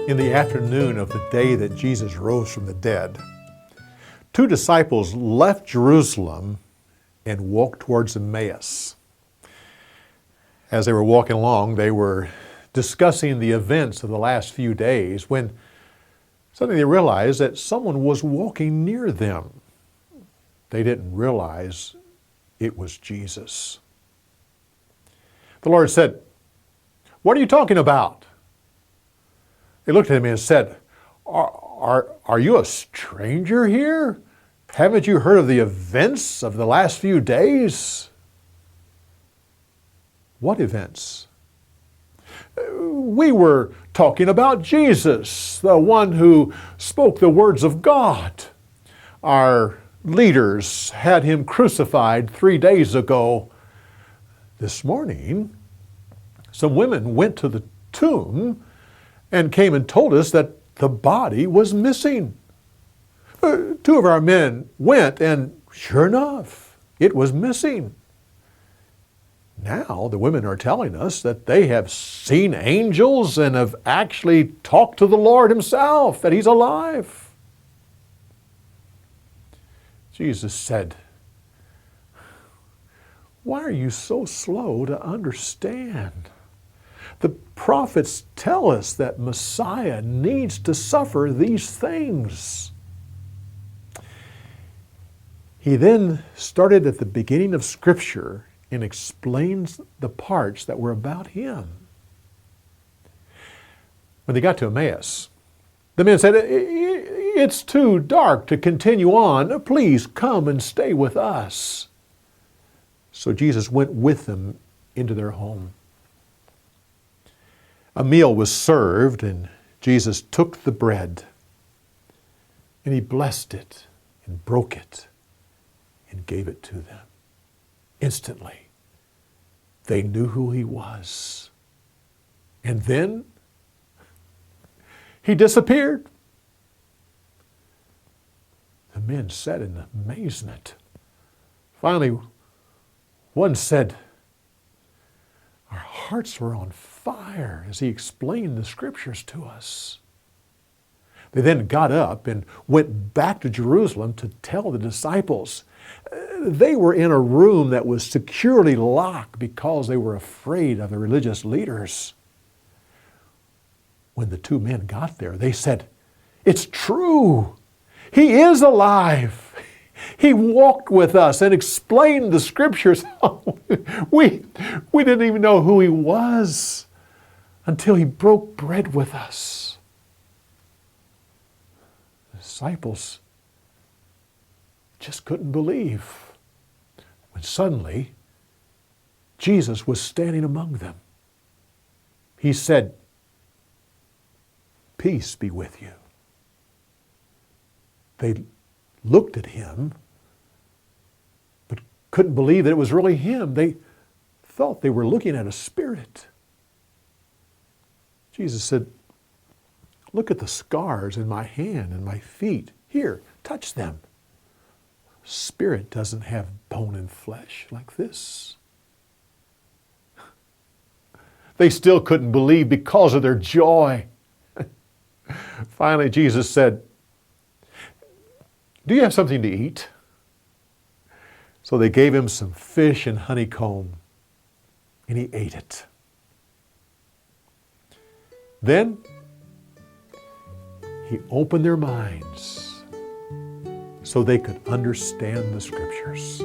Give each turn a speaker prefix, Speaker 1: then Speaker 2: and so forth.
Speaker 1: In the afternoon of the day that Jesus rose from the dead, two disciples left Jerusalem and walked towards Emmaus. As they were walking along, they were discussing the events of the last few days when suddenly they realized that someone was walking near them. They didn't realize it was Jesus. The Lord said, "What are you talking about?" They looked at him and said, Are you a stranger here? Haven't you heard of the events of the last few days? What events? We were talking about Jesus, the one who spoke the words of God. Our leaders had him crucified 3 days ago. This morning, some women went to the tomb and came and told us that the body was missing. Two of our men went, and sure enough, it was missing. Now the women are telling us that they have seen angels and have actually talked to the Lord himself, that he's alive. Jesus said, "Why are you so slow to understand? The prophets tell us that Messiah needs to suffer these things." He then started at the beginning of Scripture and explains the parts that were about him. When they got to Emmaus, the men said, "It's too dark to continue on. Please come and stay with us." So Jesus went with them into their home. A meal was served, and Jesus took the bread, and he blessed it and broke it and gave it to them. Instantly, they knew who he was. And then he disappeared. The men sat in amazement. Finally, one said, "Our hearts were on fire as he explained the Scriptures to us." They then got up and went back to Jerusalem to tell the disciples. They were in a room that was securely locked because they were afraid of the religious leaders. When the two men got there, they said, "It's true. He is alive. He walked with us and explained the Scriptures." We didn't even know who he was until he broke bread with us. The disciples just couldn't believe when suddenly Jesus was standing among them. He said, "Peace be with you." They looked at him, but couldn't believe that it was really him. They thought they were looking at a spirit. Jesus said, "Look at the scars in my hand and my feet. Here, touch them. Spirit doesn't have bone and flesh like this." They still couldn't believe because of their joy. Finally, Jesus said, "Do you have something to eat?" So they gave him some fish and honeycomb, and he ate it. Then he opened their minds so they could understand the Scriptures.